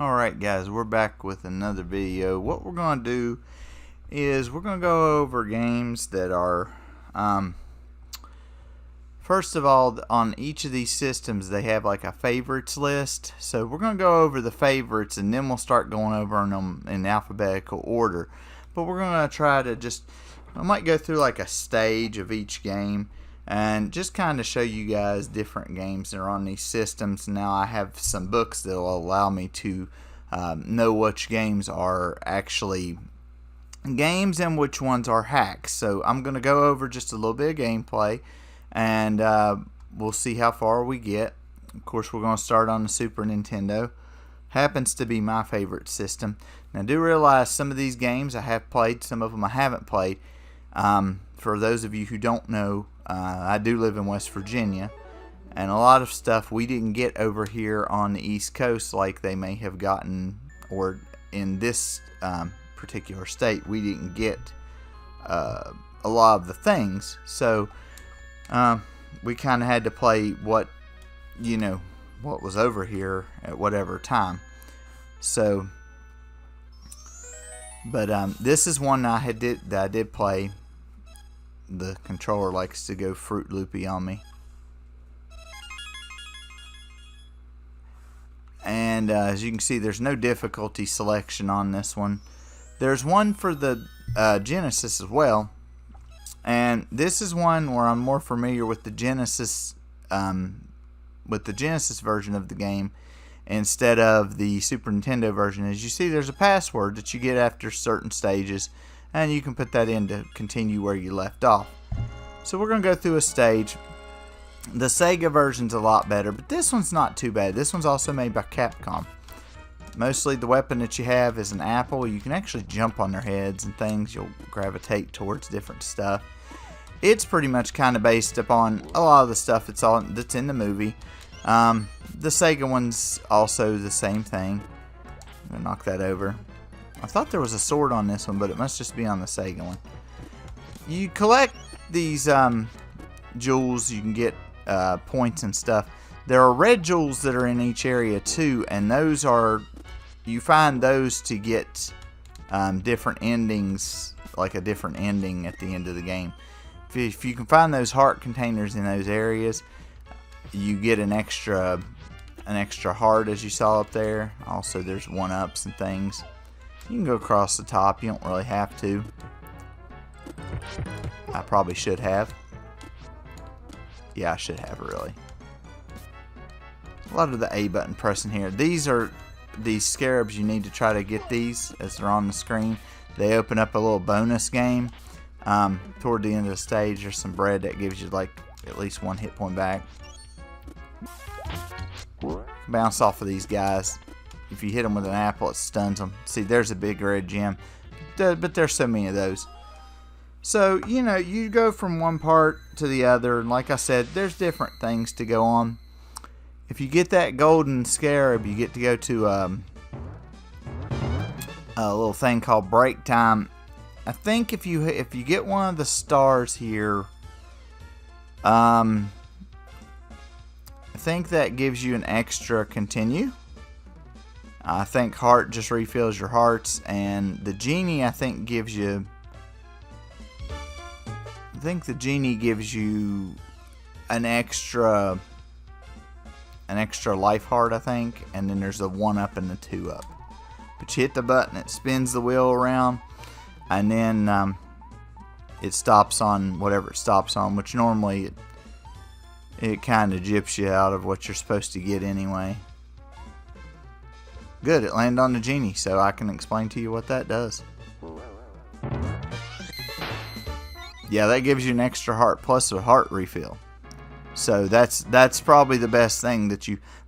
Alright guys, we're back with another video. What we're going to do is we're going to go over games that are, first of all, on each of these systems they have like a favorites list. So we're going to go over the favorites and then we'll start going over them in alphabetical order. But we're going to try to I might go through like a stage of each game and just kind of show you guys different games that are on these systems. Now I have some books that will allow me to know which games are actually games and which ones are hacks. So I'm going to go over just a little bit of gameplay and we'll see how far we get. Of course, we're going to start on the Super Nintendo. Happens to be my favorite system. Now do realize some of these games I have played, some of them I haven't played. For those of you who don't know, I do live in West Virginia, and a lot of stuff we didn't get over here on the East Coast like they may have gotten, or in this particular state we didn't get a lot of the things. So we kind of had to play what was over here at whatever time. So but this is one that I did play. The controller likes to go Fruit Loopy on me. And as you can see, there's no difficulty selection on this one. There's one for the Genesis as well. And this is one where I'm more familiar with the Genesis version of the game instead of the Super Nintendo version. As you see, there's a password that you get after certain stages, and you can put that in to continue where you left off. So we're going to go through a stage. The Sega version's a lot better, but this one's not too bad. This one's also made by Capcom. Mostly the weapon that you have is an apple. You can actually jump on their heads and things. You'll gravitate towards different stuff. It's pretty much kind of based upon a lot of the stuff that's in the movie. The Sega one's also the same thing. I'm going to knock that over. I thought there was a sword on this one, but it must just be on the Sega one. You collect these jewels, you can get points and stuff. There are red jewels that are in each area too, and those are, you find those to get different endings, like a different ending at the end of the game. If you can find those heart containers in those areas, you get an extra heart, as you saw up there. Also, there's 1-ups and things. You can go across the top. You don't really have to. I probably should have. Yeah, I should have, really. A lot of the A button pressing here. These scarabs, you need to try to get these as they're on the screen. They open up a little bonus game. Toward the end of the stage, there's some bread that gives you like at least 1 hit point back. Bounce off of these guys. If you hit them with an apple, it stuns them. See, there's a big red gem. But there's so many of those. So, you go from one part to the other. And like I said, there's different things to go on. If you get that golden scarab, you get to go to a little thing called break time. I think if you get one of the stars here, I think that gives you an extra continue. I think heart just refills your hearts, and the genie I think gives you. I think the genie gives you an extra life heart, I think, and then there's a 1-up and a 2-up. But you hit the button, it spins the wheel around, and then it stops on whatever it stops on, which normally it kind of gyps you out of what you're supposed to get anyway. Good, it landed on the genie, so I can explain to you what that does. Yeah, that gives you an extra heart plus a heart refill. So that's probably the best thing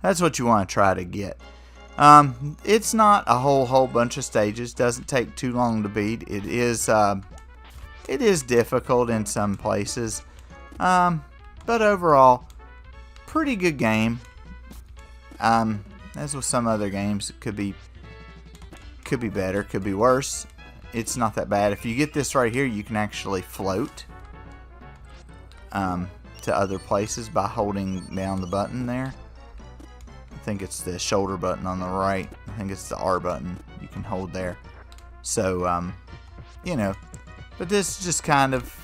that's what you want to try to get. It's not a whole bunch of stages. Doesn't take too long to beat. It is difficult in some places. But overall, pretty good game. As with some other games, it could be better, could be worse. It's not that bad. If you get this right here, you can actually float to other places by holding down the button there. think it's the shoulder button on the right. I think it's the R button you can hold there. So, you know, but this is just kind of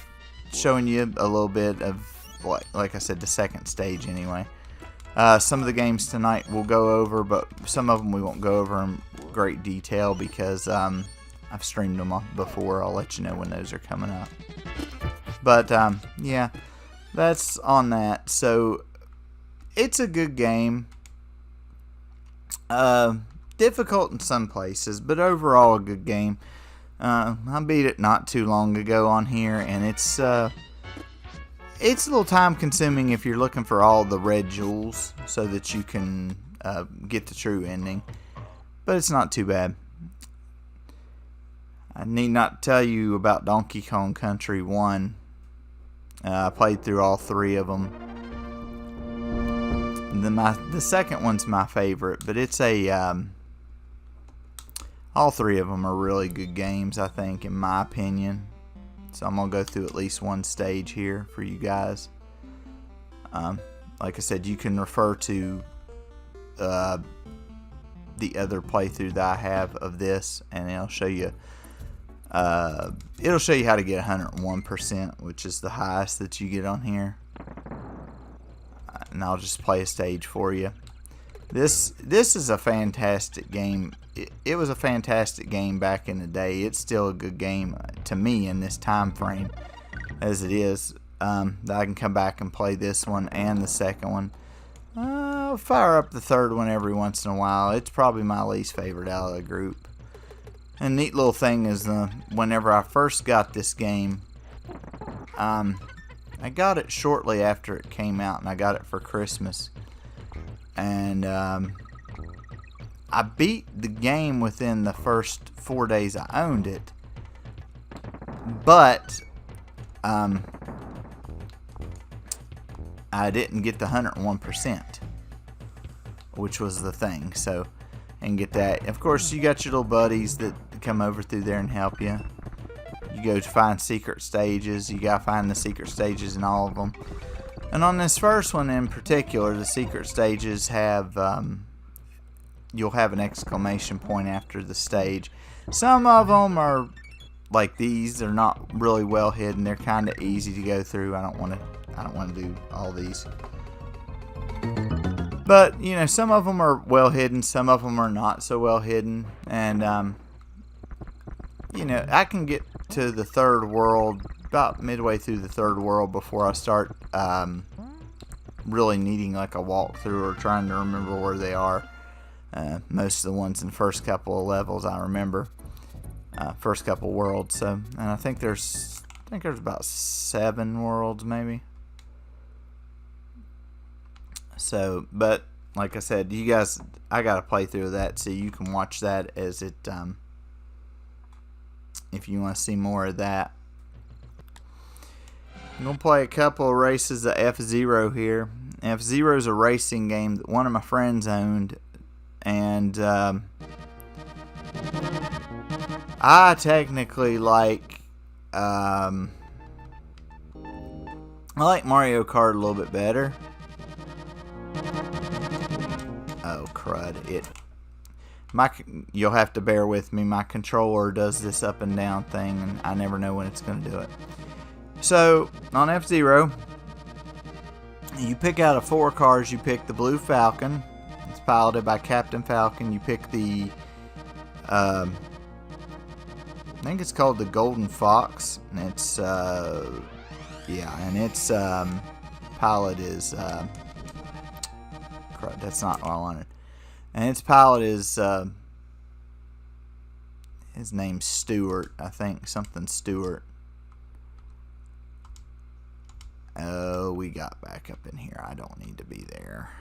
showing you a little bit of, like I said, the second stage anyway. Some of the games tonight we'll go over, but some of them we won't go over in great detail because I've streamed them before. I'll let you know when those are coming up. But, yeah, that's on that. So, it's a good game. Difficult in some places, but overall a good game. I beat it not too long ago on here, and it's a little time consuming if you're looking for all the red jewels so that you can get the true ending, but it's not too bad. I need not tell you about Donkey Kong Country 1. I played through all 3 of them. The second one's my favorite, but it's all 3 of them are really good games, I think, in my opinion. So I'm going to go through at least one stage here for you guys. Like I said, you can refer to the other playthrough that I have of this, and it'll show you how to get 101%, which is the highest that you get on here. And I'll just play a stage for you. This is a fantastic game. It was a fantastic game back in the day. It's still a good game to me in this time frame as it is. That I can come back and play this one and the second one. I'll fire up the third one every once in a while. It's probably my least favorite out of the group. And neat little thing is whenever I first got this game, I got it shortly after it came out, and I got it for Christmas. And I beat the game within the first 4 days I owned it. But I didn't get the 101%, which was the thing. So, and get that. Of course, you got your little buddies that come over through there and help you. You go to find secret stages. You gotta find the secret stages in all of them. And on this first one in particular, the secret stages have, you'll have an exclamation point after the stage. Some of them are like these. They're not really well hidden. They're kind of easy to go through. I don't want to do all these. But, you know, some of them are well hidden. Some of them are not so well hidden. And, you know, I can get to the third world about midway through the third world before I start really needing like a walkthrough or trying to remember where they are. Most of the ones in the first couple of levels I remember, first couple worlds. So, and I think there's about 7 worlds maybe. So, but like I said, you guys, I got to play through that so you can watch that as it. If you want to see more of that. I'm going to play a couple of races of F-Zero here. F-Zero is a racing game that one of my friends owned. And I technically like I like Mario Kart a little bit better. Oh crud, you'll have to bear with me. My controller does this up and down thing, and I never know when it's going to do it. So, on F-Zero, you pick out of 4 cars. You pick the Blue Falcon. It's piloted by Captain Falcon. You pick the, I think it's called the Golden Fox, and it's, yeah, and its pilot is, crud, that's not what I wanted. And its pilot is, his name's Stewart, I think. Something Stewart. Oh, we got back up in here. I don't need to be there.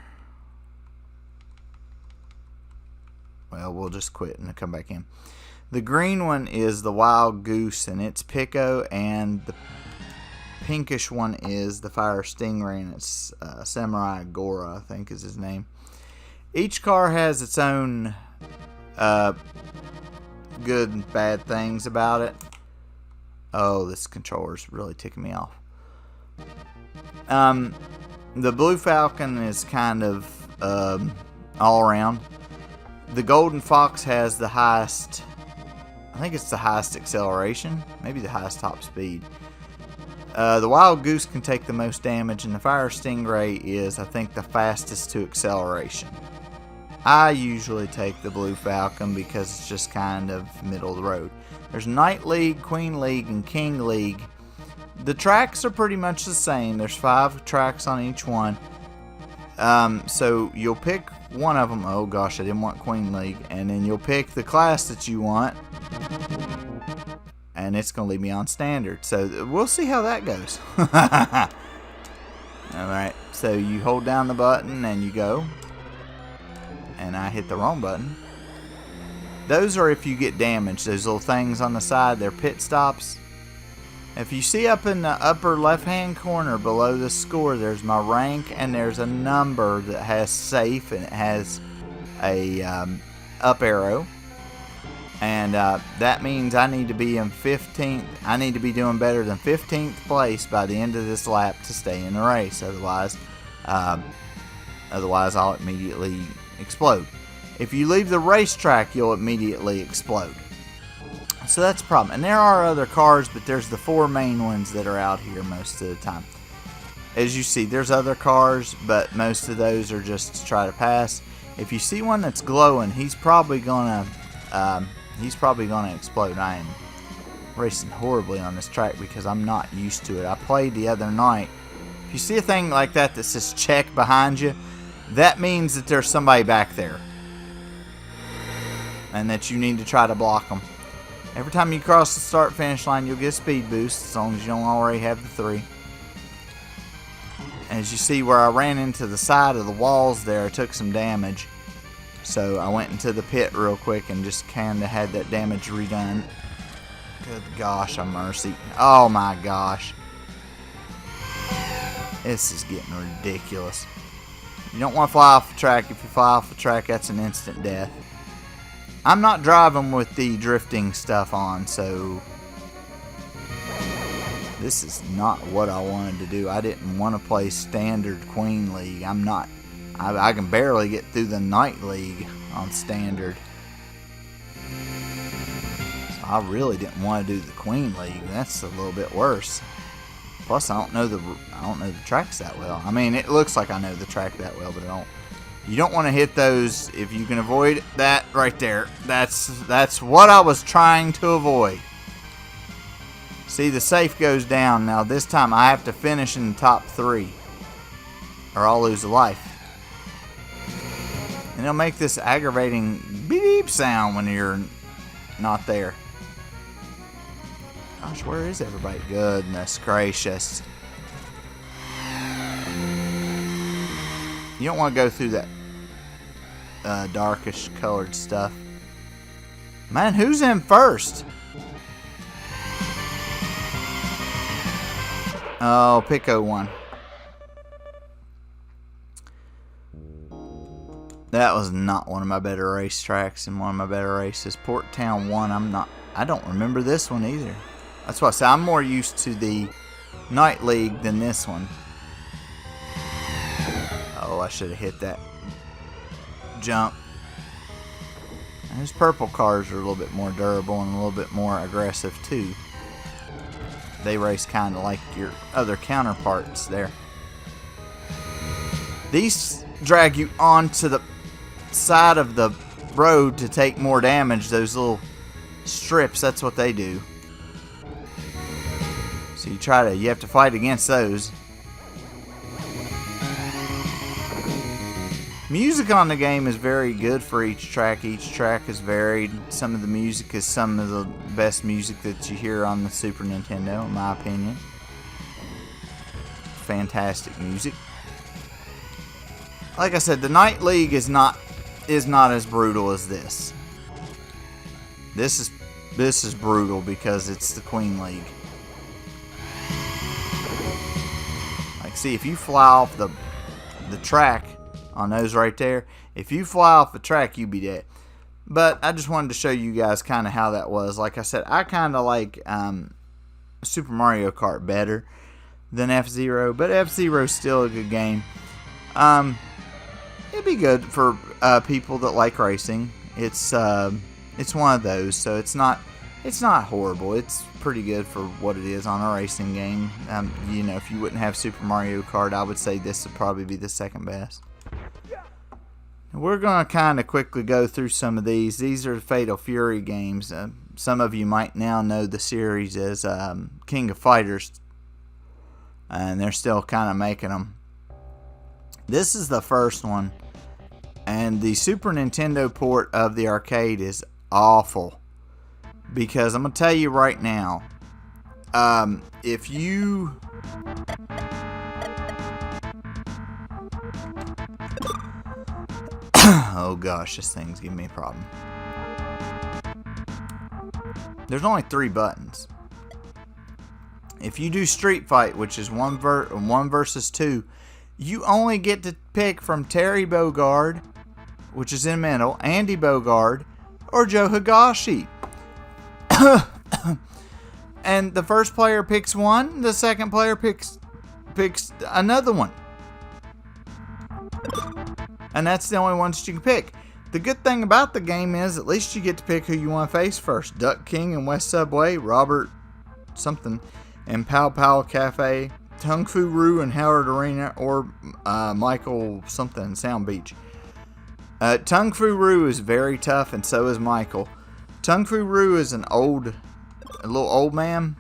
Well, we'll just quit and come back in. The green one is the Wild Goose, and it's Pico, and the pinkish one is the Fire Stingray, and it's Samurai Gora, I think is his name. Each car has its own good and bad things about it. Oh, this controller's really ticking me off. The Blue Falcon is kind of all around. The Golden Fox has the highest, I think it's the highest acceleration, maybe the highest top speed. The Wild Goose can take the most damage, and the Fire Stingray is, I think, the fastest to acceleration. I usually take the Blue Falcon because it's just kind of middle of the road. There's Knight League, Queen League, and King League. The tracks are pretty much the same. There's 5 tracks on each one. So you'll pick one of them. Oh gosh, I didn't want Queen League. And then you'll pick the class that you want. And it's going to leave me on standard. So we'll see how that goes. Alright, so you hold down the button and you go. And I hit the wrong button. Those are if you get damaged. Those little things on the side, they're pit stops. If you see up in the upper left hand corner below the score, there's my rank and there's a number that has safe and it has a up arrow. And that means I need to be in 15th. I need to be doing better than 15th place by the end of this lap to stay in the race. Otherwise I'll immediately explode. If you leave the racetrack, you'll immediately explode. So that's a problem. And there are other cars, but there's the 4 main ones that are out here most of the time. As you see, there's other cars, but most of those are just to try to pass. If you see one that's glowing, he's probably gonna explode. I am racing horribly on this track because I'm not used to it. I played the other night. If you see a thing like that that says check behind you, that means that there's somebody back there and that you need to try to block them. Every time you cross the start finish line, you'll get a speed boost as long as you don't already have the 3. As you see where I ran into the side of the walls there, I took some damage. So I went into the pit real quick and just kind of had that damage redone. Good gosh, a mercy. Oh my gosh. This is getting ridiculous. You don't want to fly off the track. If you fly off the track, that's an instant death. I'm not driving with the drifting stuff on, so this is not what I wanted to do. I didn't want to play standard Queen League. I can barely get through the Knight League on standard. So I really didn't want to do the Queen League. That's a little bit worse. Plus, I don't know the tracks that well. I mean, it looks like I know the track that well, but I don't. You don't want to hit those if you can avoid that right there. That's what I was trying to avoid. See, the safe goes down. Now this time I have to finish in the top 3 or I'll lose a life. And it'll make this aggravating beep sound when you're not there. Gosh, where is everybody? Goodness gracious. You don't want to go through that darkish colored stuff. Man, who's in first? Oh, Pico won. That was not one of my better racetracks and one of my better races. Port Town 1, I don't remember this one either. That's why I say I'm more used to the Knight League than this one. Oh, I should have hit that jump. Those purple cars are a little bit more durable and a little bit more aggressive too. They race kind of like your other counterparts there. These drag you onto the side of the road to take more damage. Those little strips, that's what they do. So you have to fight against those. Music on the game is very good for each track. Each track is varied. Some of the music is some of the best music that you hear on the Super Nintendo, in my opinion. Fantastic music. Like I said, the Knight League is not as brutal as this. This is brutal because it's the Queen League. Like, see, if you fly off the track on those right there, if you fly off the track, you be dead. But I just wanted to show you guys kind of how that was. Like I said, I kind of like Super Mario Kart better than F-Zero, but F-Zero's still a good game. it'd be good for people that like racing. It's one of those, so it's not horrible. It's pretty good for what it is on a racing game. You know, if you wouldn't have Super Mario Kart, I would say this would probably be the second best. We're going to kind of quickly go through some of these. These are Fatal Fury games. Some of you might now know the series as King of Fighters, and they're still kind of making them. This is the first one, and the Super Nintendo port of the arcade is awful, because I'm going to tell you right now, if you... Oh gosh, this thing's giving me a problem. There's only 3 buttons. If you do Street Fight, which is one versus 2, you only get to pick from Terry Bogard, which is in the middle, Andy Bogard, or Joe Higashi. And the first player picks one, the second player picks another one. And that's the only ones you can pick. The good thing about the game is at least you get to pick who you want to face first. Duck King and West Subway, Robert something, and Pow Pow Cafe, Tung Fu Roo and Howard Arena, or Michael something, Sound Beach. Tung Fu Roo is very tough, and so is Michael. Tung Fu Roo is a little old man,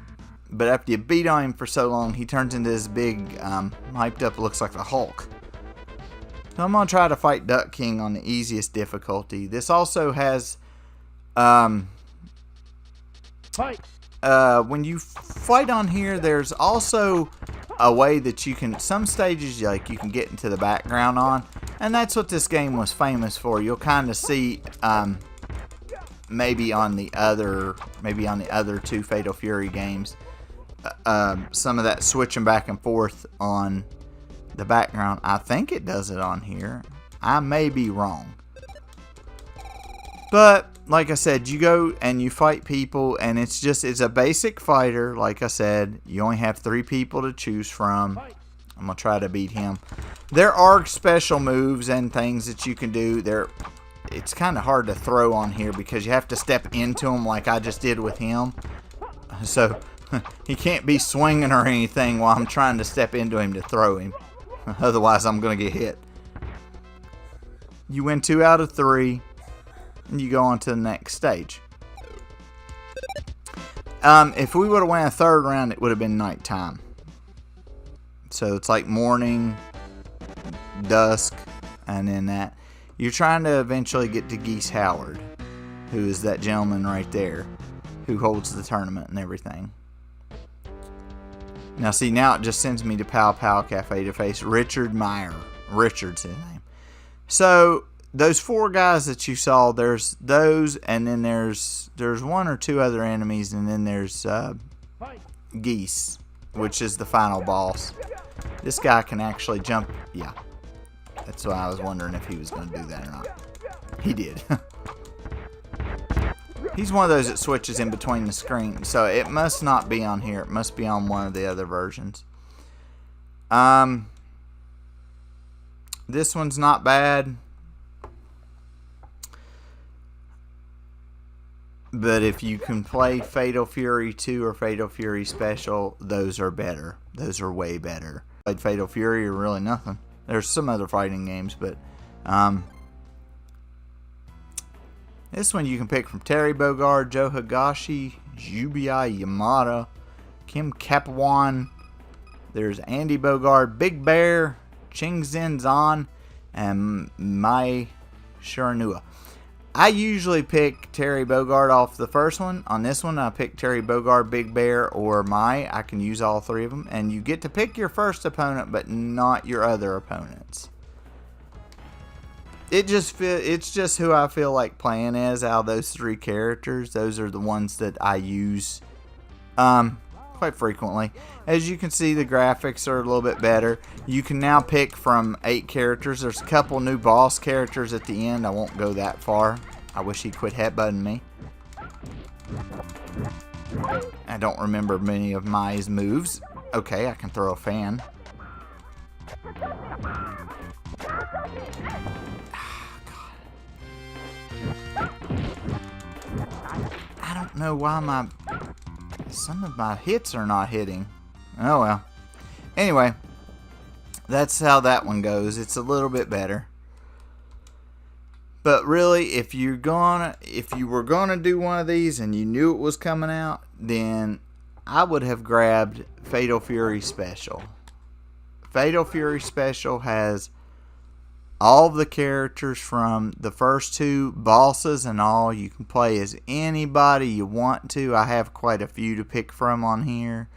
but after you beat on him for so long, he turns into this big, hyped up, looks like the Hulk. So I'm going to try to fight Duck King on the easiest difficulty. This also has, fight. When you fight on here, there's also a way that you can, some stages like you can get into the background on, and that's what this game was famous for. You'll kind of see, maybe on the other 2 Fatal Fury games, some of that switching back and forth on the background. I think it does it on here. I may be wrong. But like I said, you go and you fight people, and it's a basic fighter. Like I said, you only have 3 people to choose from. I'm going to try to beat him. There are special moves and things that you can do. It's kind of hard to throw on here because you have to step into him like I just did with him. So he can't be swinging or anything while I'm trying to step into him to throw him. Otherwise, I'm going to get hit. You win 2 out of 3, and you go on to the next stage. If we would have won a 3rd round, it would have been nighttime. So it's like morning, dusk, and then that. You're trying to eventually get to Geese Howard, who is that gentleman right there, who holds the tournament and everything. Now see, now it just sends me to Pow Pow Cafe to face Richard Meyer. Richard's his name. So those 4 guys that you saw, there's those, and then there's 1 or 2 other enemies, and then there's Geese, which is the final boss. This guy can actually jump. Yeah, that's why I was wondering if he was going to do that or not. He did. He's one of those that switches in between the screen, so it must not be on here. It must be on one of the other versions. This one's not bad, but if you can play Fatal Fury 2 or Fatal Fury Special, those are better. Those are way better. Played Fatal Fury or really nothing. There's some other fighting games, but this one you can pick from Terry Bogard, Joe Higashi, Yubiya Yamada, Kim Kapawan. There's Andy Bogard, Big Bear, Chingzen Zan, and Mai Shiranua. I usually pick Terry Bogard off the first one. On this one, I pick Terry Bogard, Big Bear, or Mai. I can use all 3 of them. And you get to pick your first opponent, but not your other opponents. It's just who I feel like playing as out of those 3 characters. Those are the ones that I use quite frequently. As you can see, the graphics are a little bit better. You can now pick from 8 characters. There's a couple new boss characters at the end. I won't go that far. I wish he'd quit headbutting me. I don't remember many of Mai's moves. Okay, I can throw a fan. I don't know why some of my hits are not hitting. Oh well. Anyway, that's how that one goes. It's a little bit better. But really, if you were gonna do one of these and you knew it was coming out, then I would have grabbed Fatal Fury Special. Fatal Fury Special has all the characters from the first two bosses and all. You can play as anybody you want to. I have quite a few to pick from on here.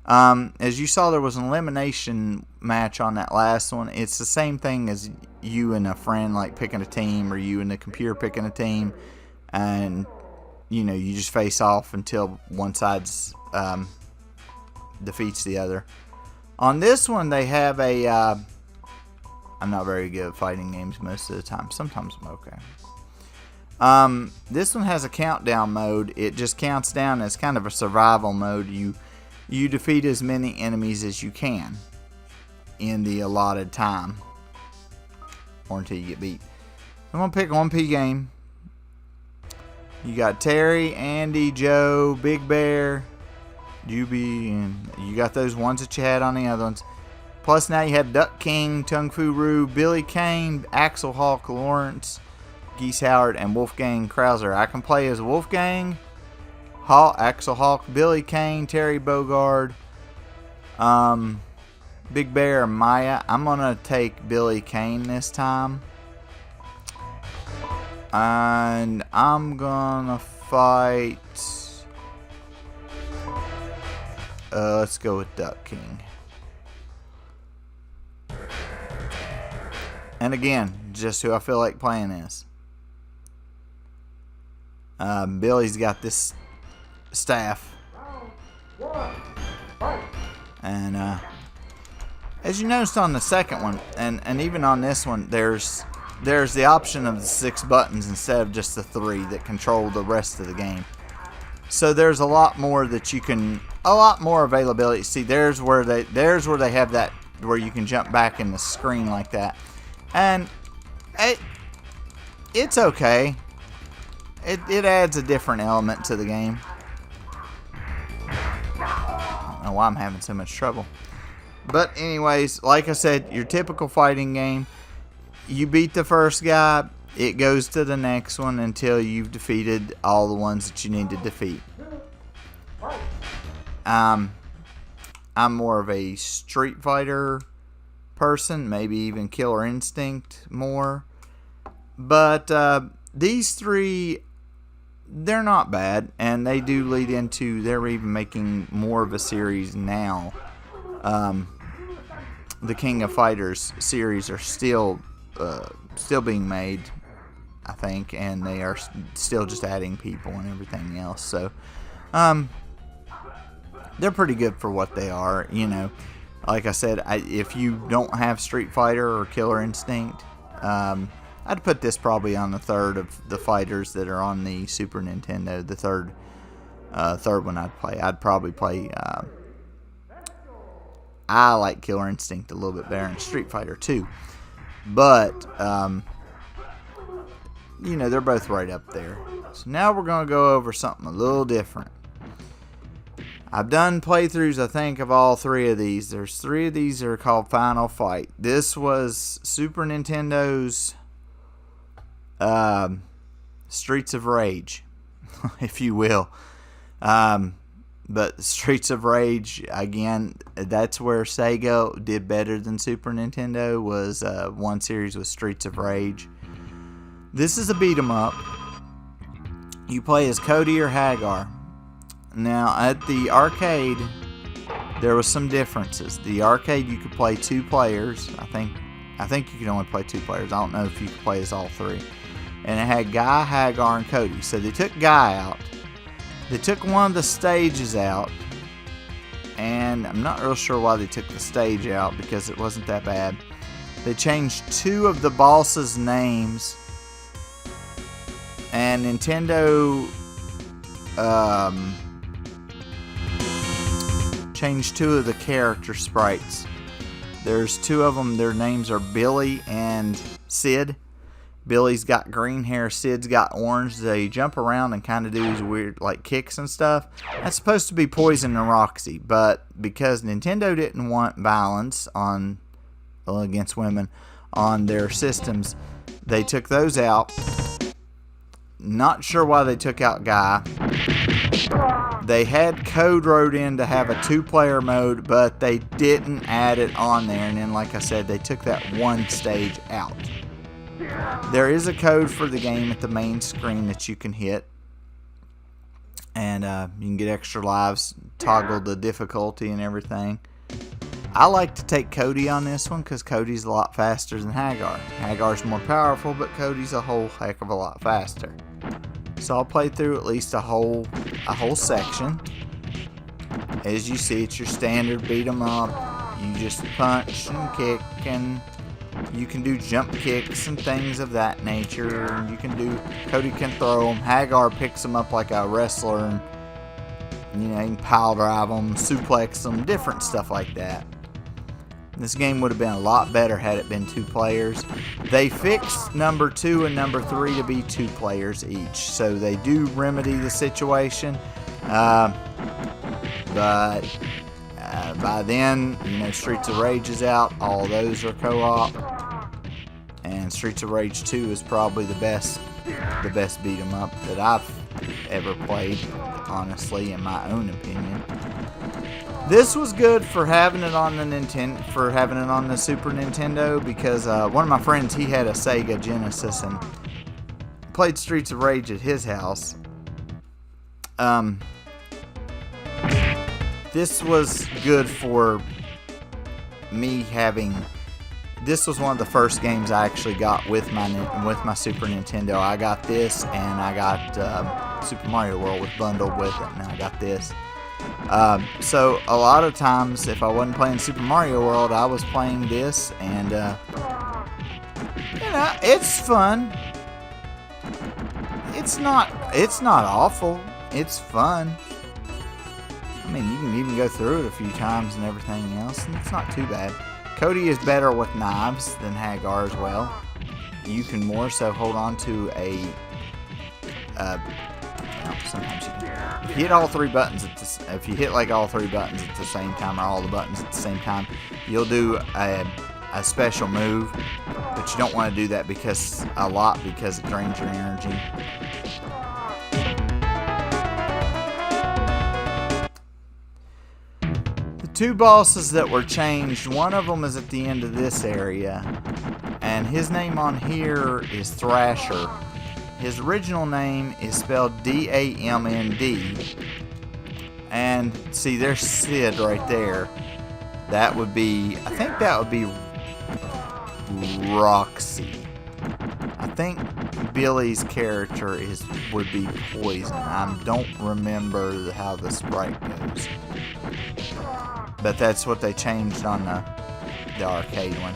As you saw, there was an elimination match on that last one. It's the same thing as you and a friend like picking a team, or you and the computer picking a team, and you just face off until one side's defeats the other. On this one, they have a I'm not very good at fighting games most of the time. Sometimes I'm okay. This one has a countdown mode. It just counts down as kind of a survival mode. You defeat as many enemies as you can in the allotted time, or until you get beat. I'm going to pick a 1P game. You got Terry, Andy, Joe, Big Bear, Juby, and you got those ones that you had on the other ones. Plus now you have Duck King, Tung Fu Roo, Billy Kane, Axel Hawk, Lawrence, Geese Howard, and Wolfgang Krauser. I can play as Wolfgang, Axel Hawk, Billy Kane, Terry Bogard, Big Bear, and Maya. I'm going to take Billy Kane this time. And I'm going to fight... let's go with Duck King. And again, just who I feel like playing as. Billy's got this staff. And as you noticed on the second one, and even on this one, there's the option of the 6 buttons instead of just the 3 that control the rest of the game. So there's a lot more that you can, a lot more availability. See, there's where they have that, where you can jump back in the screen like that. And it's okay. It adds a different element to the game. I don't know why I'm having so much trouble. But anyways, like I said, your typical fighting game. You beat the first guy, it goes to the next one until you've defeated all the ones that you need to defeat. I'm more of a Street Fighter person, maybe even Killer Instinct more. But these 3, they're not bad, and they do lead into, they're even making more of a series now. The King of Fighters series are still being made, I think, and they are still just adding people and everything else. So they're pretty good for what they are. Like I said, if you don't have Street Fighter or Killer Instinct, I'd put this probably on the third of the fighters that are on the Super Nintendo. The third one I'd play. I'd probably play. I like Killer Instinct a little bit better than Street Fighter 2. But, they're both right up there. So now we're going to go over something a little different. I've done playthroughs, I think, of all 3 of these. There's 3 of these that are called Final Fight. This was Super Nintendo's Streets of Rage, if you will. But Streets of Rage, again, that's where Sega did better than Super Nintendo, was one series with Streets of Rage. This is a beat 'em up. You play as Cody or Hagar. Now, at the arcade, there was some differences. The arcade, you could play 2 players. I think you could only play 2 players. I don't know if you could play as all 3. And it had Guy, Hagar, and Cody. So they took Guy out. They took one of the stages out, and I'm not real sure why they took the stage out, because it wasn't that bad. They changed 2 of the bosses' names, and Nintendo changed 2 of the character sprites. There's two of them. Their names are Billy and Sid. Billy's got green hair, Sid's got orange. They jump around and kind of do these weird like kicks and stuff. That's supposed to be Poison and Roxy, but because Nintendo didn't want violence against women on their systems, they took those out. Not sure why they took out Guy. They had code wrote in to have a 2-player mode, but they didn't add it on there. And then, like I said, they took that one stage out. There is a code for the game at the main screen that you can hit. And you can get extra lives, toggle the difficulty and everything. I like to take Cody on this one because Cody's a lot faster than Hagar. Hagar's more powerful, but Cody's a whole heck of a lot faster. So I'll play through at least a whole section. As you see, it's your standard beat 'em up. You just punch and kick, and you can do jump kicks and things of that nature. Cody can throw them. Hagar picks them up like a wrestler, and you can pile drive them, suplex them, different stuff like that. This game would have been a lot better had it been 2 players. They fixed number 2 and number 3 to be 2 players each, so they do remedy the situation. But by then, Streets of Rage is out. All those are co-op, and Streets of Rage 2 is probably the best beat 'em up that I've ever played, honestly, in my own opinion. This was good for having it on the Super Nintendo, because one of my friends, he had a Sega Genesis and played Streets of Rage at his house. This was good for me having. This was one of the first games I actually got with my Super Nintendo. I got this, and I got Super Mario World was bundled with it, and I got this. So a lot of times, if I wasn't playing Super Mario World, I was playing this, and it's fun. It's not awful. It's fun. I mean, you can even go through it a few times and everything else, and it's not too bad. Cody is better with knives than Hagar as well. You can more so hold on to a. Sometimes you can. If you hit all 3 buttons if you hit like all 3 buttons at the same time, or all the buttons at the same time, you'll do a special move. But you don't want to do that because it drains your energy. The 2 bosses that were changed, one of them is at the end of this area, and his name on here is Thrasher. His original name is spelled D-A-M-N-D. And see, there's Sid right there. I think that would be Roxy. I think Billy's character would be Poison. I don't remember how the sprite goes. But that's what they changed on the arcade one.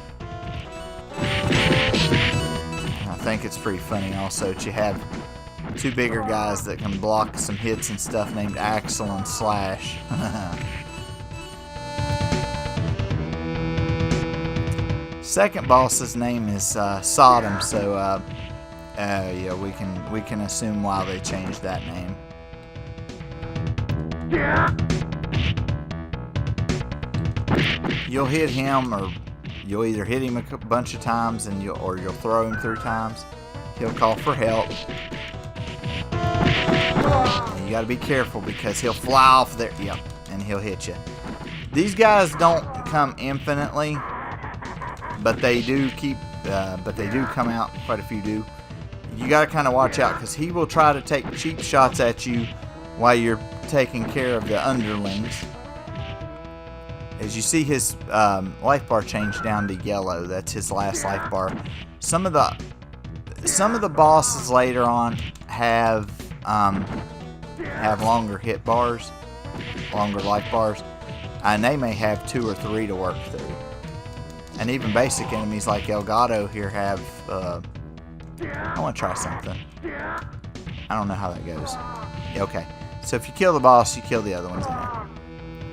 I think it's pretty funny also that you have 2 bigger guys that can block some hits and stuff named Axel and Slash. Second boss's name is Sodom, so yeah, we can assume why they changed that name. You'll hit him, or you'll either hit him a bunch of times or you'll throw him 3 times. He'll call for help. And you got to be careful because he'll fly off there. Yep, and he'll hit you. These guys don't come infinitely, but they do come out. Quite a few do. You got to kind of watch out because he will try to take cheap shots at you while you're taking care of the underlings. As you see, his life bar changed down to yellow. That's his last life bar. Some of the bosses later on have longer hit bars, longer life bars, and they may have 2 or 3 to work through. And even basic enemies like Elgato here have. I want to try something. I don't know how that goes. Okay, so if you kill the boss, you kill the other ones in there.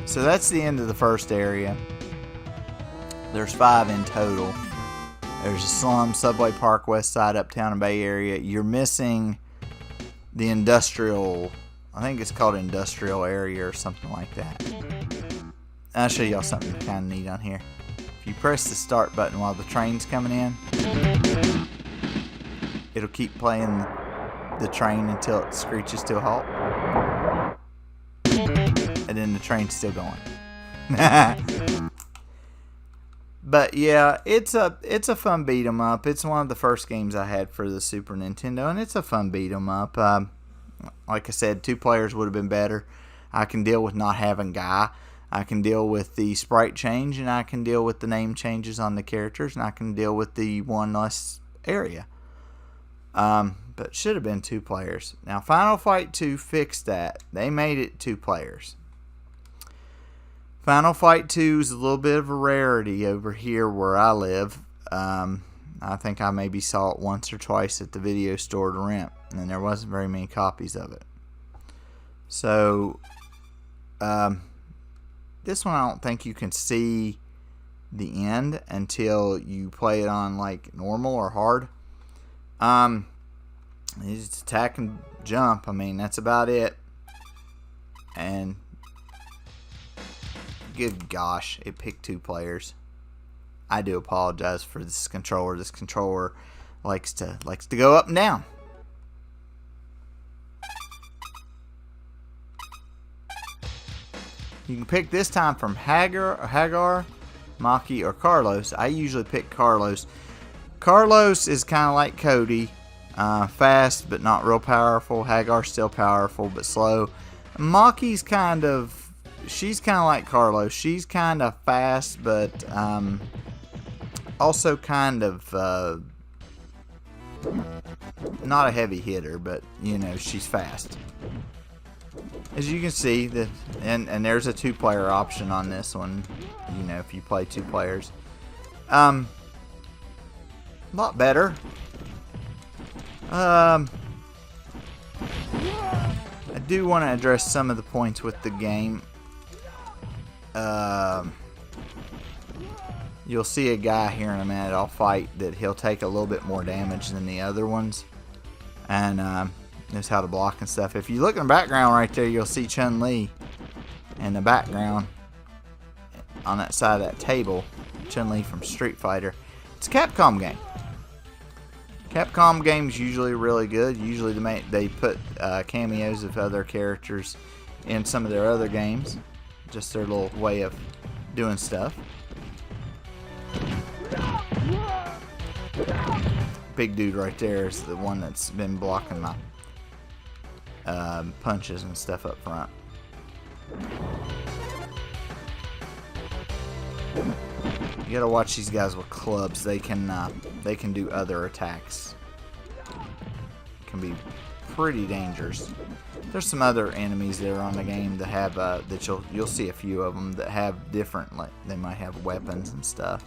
So that's the end of the first area. There's 5 in total. There's a Slum, Subway Park, West Side, Uptown, and Bay Area. You're missing the industrial, I think it's called industrial area or something like that. I'll show y'all something kind of neat on here. If you press the start button while the train's coming in, it'll keep playing the train until it screeches to a halt. And then the train's still going. But yeah, it's a fun beat 'em up. It's one of the first games I had for the Super Nintendo, and it's a fun beat 'em up. Like I said, 2 players would have been better. I can deal with not having Guy. I can deal with the sprite change, and I can deal with the name changes on the characters, and I can deal with the 1 less area. But should have been 2 players. Now, Final Fight 2 fixed that. They made it 2 players. Final Fight 2 is a little bit of a rarity over here where I live. I think I maybe saw it once or twice at the video store to rent, and there wasn't very many copies of it. So, this one I don't think you can see the end until you play it on like normal or hard. It's attack and jump. I mean, that's about it. And good gosh, it picked 2 players. I do apologize for this controller. This controller likes to go up and down. You can pick this time from Hagar, Maki, or Carlos. I usually pick Carlos. Carlos is kind of like Cody. Fast but not real powerful. Hagar's still powerful but slow. Maki's she's kind of like Carlos. She's kind of fast but also kind of not a heavy hitter, but you know, she's fast. As you can see, and there's a 2-player option on this one. You know, if you play 2 players, a lot better. I do want to address some of the points with the game. You'll see a guy here in a minute I'll fight that he'll take a little bit more damage than the other ones, and knows how to block and stuff. If you look in the background right there, you'll see Chun-Li in the background on that side of that table. Chun-Li from Street Fighter. It's a Capcom game. Capcom games usually really good. Usually they put cameos of other characters in some of their other games. Just their little way of doing stuff. Big dude right there is the one that's been blocking my punches and stuff up front. You gotta watch these guys with clubs. They can do other attacks. It can be pretty dangerous. There's some other enemies that are on the game that have that you'll see a few of them that have different, like they might have weapons and stuff.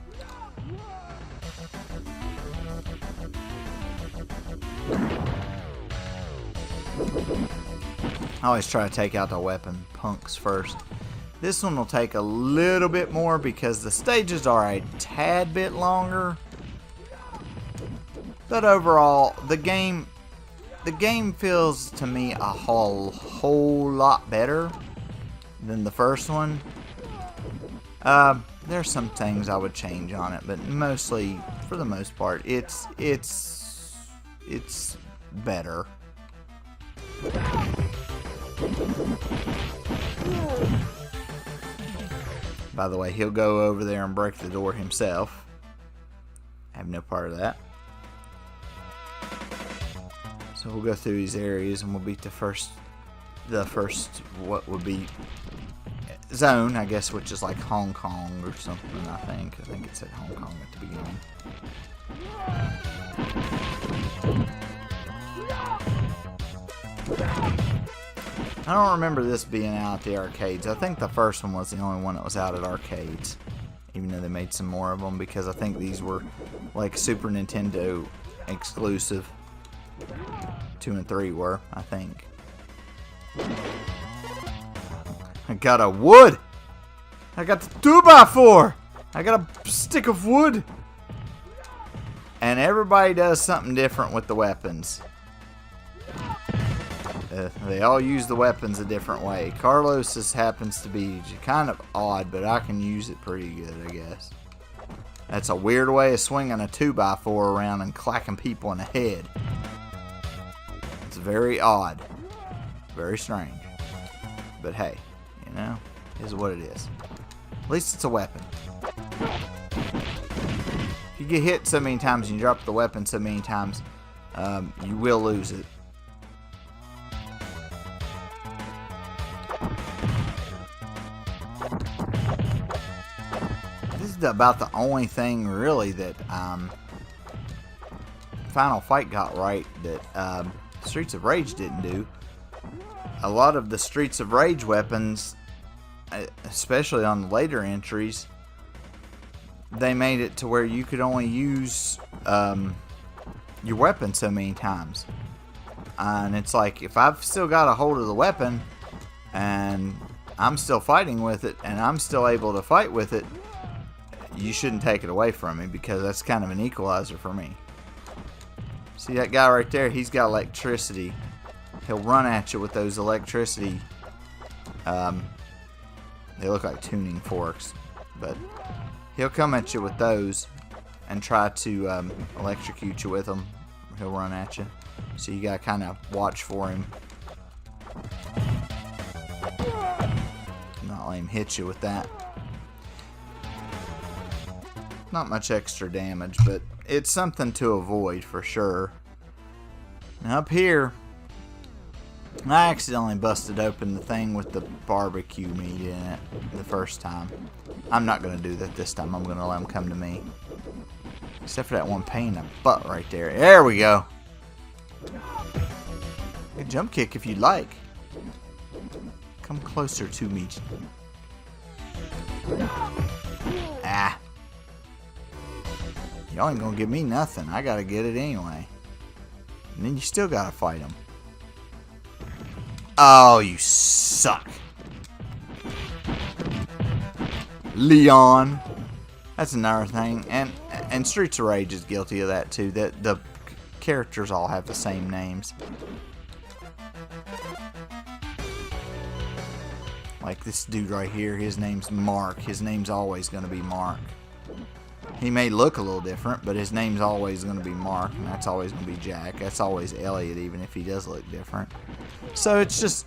I always try to take out the weapon punks first. This one will take a little bit more because the stages are a tad bit longer. But overall, the game feels to me a whole lot better than the first one. There's some things I would change on it, but mostly, for the most part, it's better. By the way, he'll go over there and break the door himself. I have no part of that. So we'll go through these areas and we'll beat the first what would be zone, I guess, which is like Hong Kong or something. I think it said Hong Kong at the beginning. I don't remember this being out at the arcades. I think the first one was the only one that was out at arcades, even though they made some more of them, because I think these were like Super Nintendo exclusive. 2 and 3 were, I think. I got a wood! I got the 2x4! I got a stick of wood. And everybody does something different with the weapons. They all use the weapons a different way. Carlos's happens to be kind of odd, but I can use it pretty good, I guess. That's a weird way of swinging a 2x4 around and clacking people in the head. It's very odd. Very strange. But hey, you know, it is what it is. At least it's a weapon. If you get hit so many times and you drop the weapon so many times, you will lose it. This is about the only thing really that Final Fight got right that Streets of Rage didn't do. A lot of the Streets of Rage weapons, especially on the later entries, they made it to where you could only use your weapon so many times. And it's like, if I've still got a hold of the weapon and I'm still fighting with it and I'm still able to fight with it, you shouldn't take it away from me, because that's kind of an equalizer for me. See that guy right there? He's got electricity. He'll run at you with those electricity. They look like tuning forks, but he'll come at you with those and try to electrocute you with them. He'll run at you, so you gotta kind of watch for him. Not let him hit you with that. Not much extra damage, but it's something to avoid for sure. Now up here, I accidentally busted open the thing with the barbecue meat in it the first time. I'm not going to do that this time. I'm going to let them come to me. Except for that one pain in the butt right there. There we go. A jump kick if you'd like. Come closer to me. Ah. Y'all ain't gonna give me nothing. I gotta get it anyway. And then you still gotta fight him. Oh, you suck. Leon. That's another thing. And Streets of Rage is guilty of that too. That the characters all have the same names. Like this dude right here, his name's Mark. His name's always gonna be Mark. He may look a little different, but his name's always going to be Mark, and that's always going to be Jack. That's always Elliot, even if he does look different. So it's just,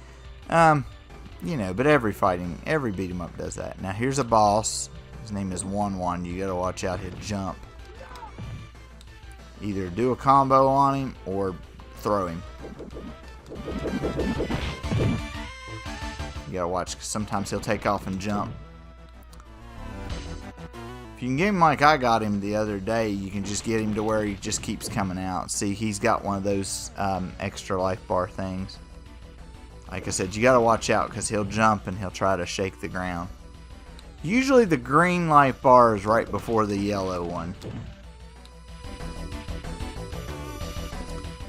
you know, but every beat 'em up does that. Now here's a boss. His name is 1-1. You got to watch out. He'll jump. Either do a combo on him or throw him. You got to watch, because sometimes he'll take off and jump. If you can get him like I got him the other day, you can just get him to where he just keeps coming out. See, he's got one of those extra life bar things. Like I said, you got to watch out, because he'll jump and he'll try to shake the ground. Usually the green life bar is right before the yellow one.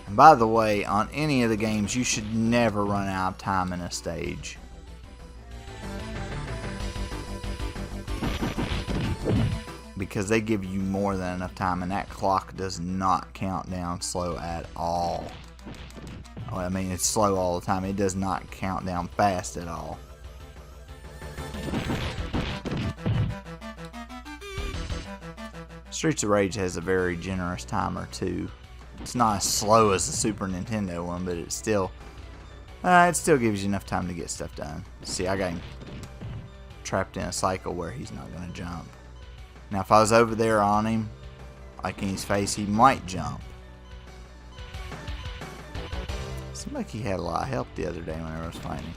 And by the way, on any of the games, you should never run out of time in a stage. Because they give you more than enough time, and that clock does not count down slow at all. Well, I mean, it's slow all the time. It does not count down fast at all. Streets of Rage has a very generous timer too. It's not as slow as the Super Nintendo one, but it still gives you enough time to get stuff done. See, I got him trapped in a cycle where he's not going to jump. Now, if I was over there on him, like in his face, he might jump. Seemed like he had a lot of help the other day whenever I was fighting.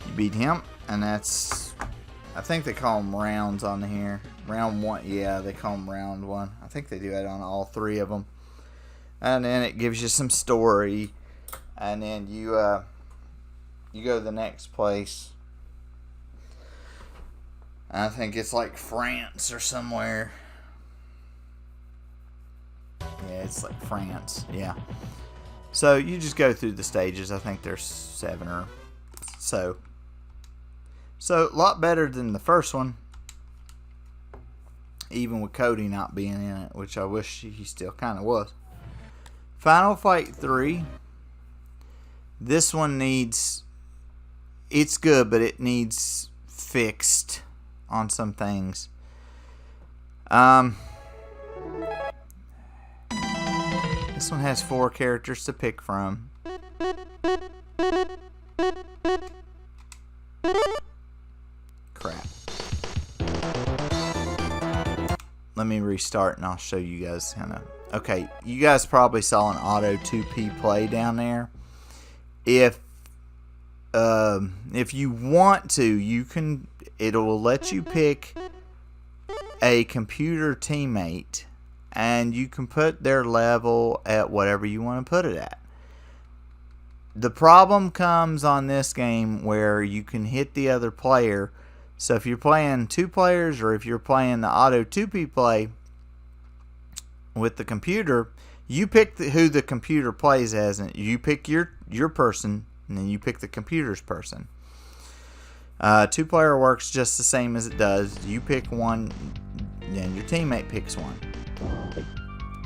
You beat him, and that's, I think they call them rounds on here. Round 1, yeah, they call them round 1. I think they do that on all 3 of them. And then it gives you some story, and then you go to the next place. I think it's like France or somewhere. Yeah, it's like France. Yeah. So you just go through the stages. I think there's 7 or so. So a lot better than the first one. even with Cody not being in it, which I wish he still kind of was. Final Fight 3. This one needs... It's good, but it needs fixed on some things. This one has 4 characters to pick from. Crap. Let me restart and I'll show you guys kind of. Okay, you guys probably saw an auto 2P play down there. If you want to, you can. It'll let you pick a computer teammate, and you can put their level at whatever you want to put it at. The problem comes on this game where you can hit the other player. So if you're playing 2 players, or if you're playing the auto 2P play with the computer, you pick who the computer plays as, and you pick your person, and then you pick the computer's person. 2-player works just the same as it does. You pick one, and your teammate picks one.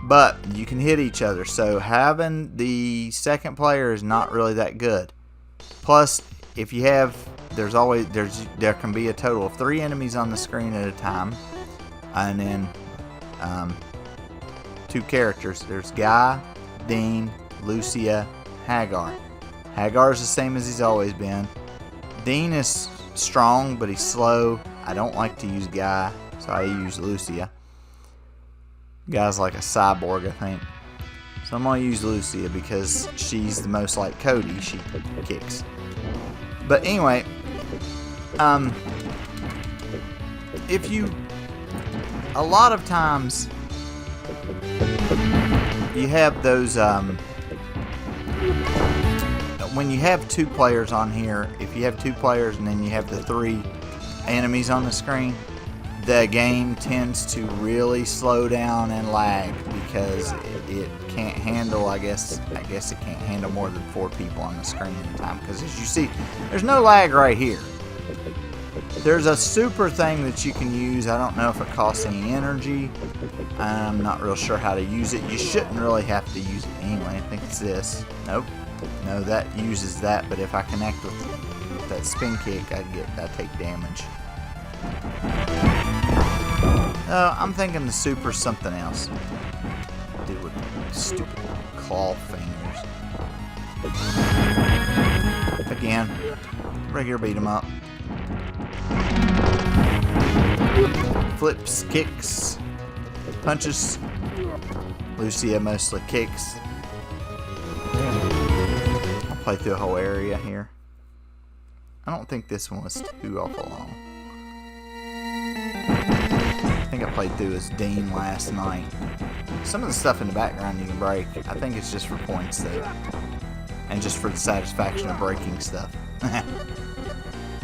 But you can hit each other, so having the second player is not really that good. Plus, if you have, there can be a total of 3 enemies on the screen at a time, and then 2 characters. There's Guy, Dean, Lucia, Hagar. Hagar is the same as he's always been. Dean is strong, but he's slow. I don't like to use Guy, so I use Lucia. Guy's like a cyborg, I think. So I'm going to use Lucia because she's the most like Cody. She kicks. But anyway, if you... A lot of times, you have those... when you have 2 players on here, if you have 2 players and then you have the 3 enemies on the screen, the game tends to really slow down and lag because it can't handle, I guess it can't handle more than 4 people on the screen at a time. Because as you see, there's no lag right here. There's a super thing that you can use. I don't know if it costs any energy. I'm not real sure how to use it. You shouldn't really have to use it anyway. I think it's this. Nope. No, that uses that, but if I connect with that spin kick, I take damage. I'm thinking the super's something else. Dude with stupid claw fingers. Again, regular beat 'em up. Flips, kicks, punches. Lucia mostly kicks. I'll play through a whole area here. I don't think this one was too awful long. I think I played through as Dean last night. Some of the stuff in the background you can break. I think it's just for points though. And just for the satisfaction of breaking stuff.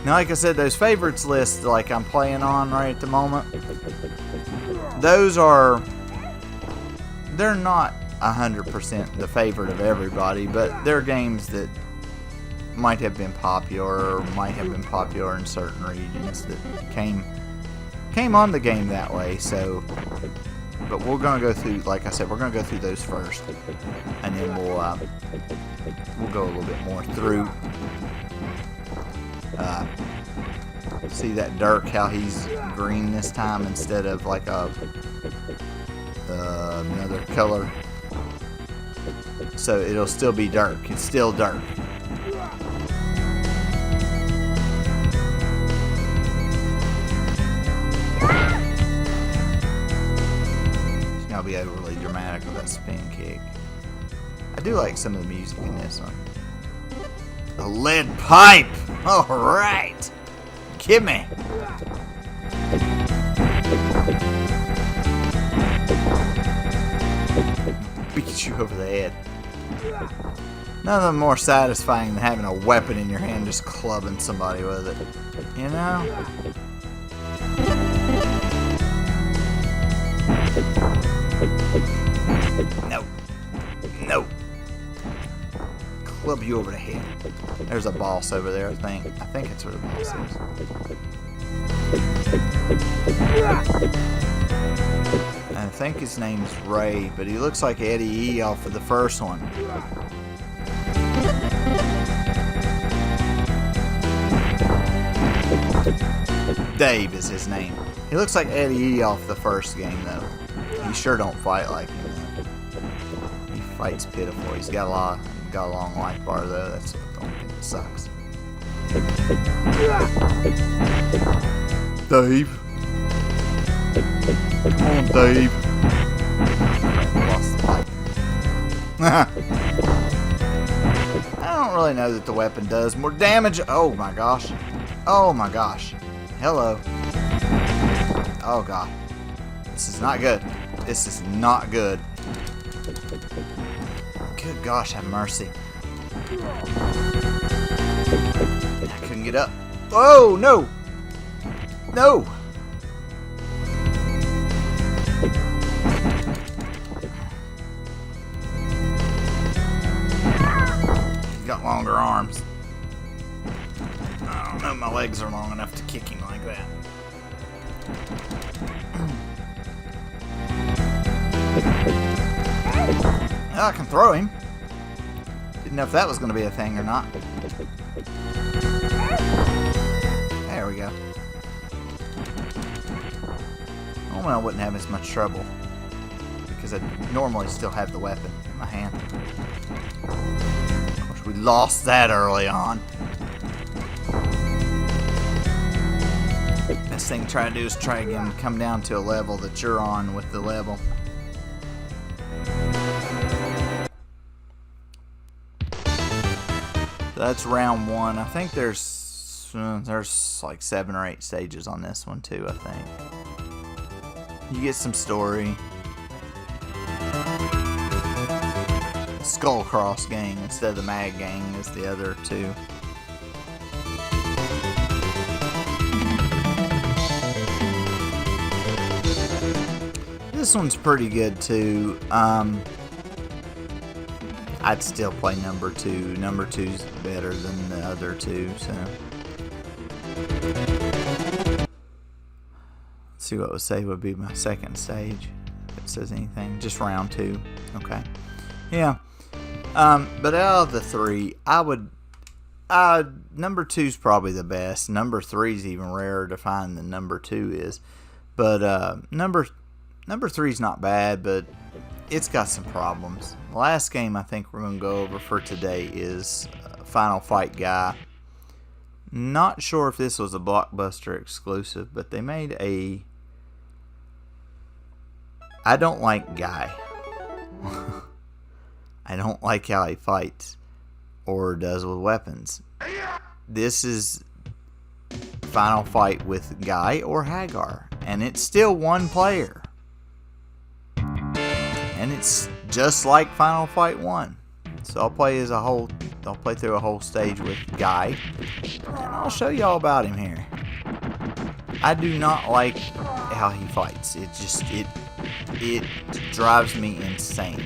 Now, like I said, those favorites lists like I'm playing on right at the moment, they're not 100% the favorite of everybody, but they're games that might have been popular, or might have been popular in certain regions that came on the game that way. So, but we're gonna go through, like I said, we're gonna go through those first, and then we'll go a little bit more through. See that Dirk, how he's green this time instead of like another color. So it'll still be Dirk. It's still Dirk. It's gonna be overly dramatic with that spin kick. I do like some of the music in this one. A lead pipe! Alright! Gimme! Beat you over the head. Nothing more satisfying than having a weapon in your hand, just clubbing somebody with it. You know? No. No. Club you over the head. There's a boss over there, I think. I think it's where the boss is. think his name's Ray, but he looks like Eddie E off of the first one. Dave is his name. He looks like Eddie E off the first game, though. He sure don't fight like him, though. He fights pitiful. He's got a long life bar, though. That's the only thing that sucks. Dave. Come on, Dave. Lost the fight. I don't really know that the weapon does more damage. Oh my gosh. Oh my gosh. Hello. Oh god. This is not good. This is not good. Good gosh, have mercy. I couldn't get up. Oh no! No! He's got longer arms. I don't know if my legs are long enough to kick him like that. I can throw him. Didn't know if that was going to be a thing or not. There we go. Normally I wouldn't have as much trouble because I normally still have the weapon in my hand. Of course, we lost that early on. Best thing to try to do is try again, come down to a level that you're on with the level. That's round one. I think there's like 7 or 8 stages on this one too, I think. You get some story. Skullcross gang instead of the Mad Gang is the other two. This one's pretty good too. I'd still play number 2. Number 2's better than the other two, so. Let's see what would say would be my second stage. If it says anything. Just round 2. Okay. Yeah. But out of the 3, I would number 2's probably the best. Number 3's even rarer to find than number 2 is. But number 3's not bad, but it's got some problems. The last game I think we're going to go over for today is Final Fight Guy. Not sure if this was a Blockbuster exclusive, but they made a... I don't like Guy. I don't like how he fights or does with weapons. This is Final Fight with Guy or Hagar, and it's still one player. And it's just like Final Fight 1. So I'll play through a whole stage with Guy. And I'll show you all about him here. I do not like how he fights. It drives me insane.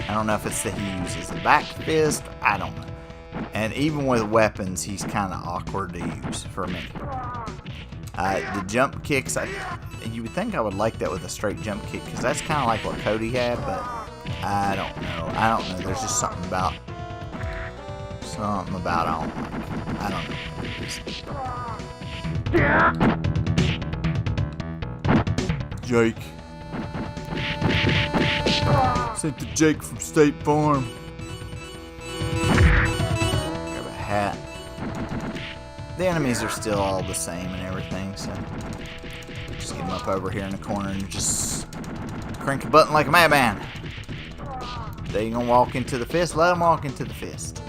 I don't know if it's that he uses a back fist. I don't know. And even with weapons, he's kind of awkward to use for me. The jump kicks, you would think I would like that with a straight jump kick, because that's kind of like what Cody had, but I don't know. There's just something about I don't like. I don't know. Jake. Sent to Jake from State Farm. Grab a hat. The enemies are still all the same and everything, so just get them up over here in the corner and just crank a button like a madman. They gonna walk into the fist, let them walk into the fist.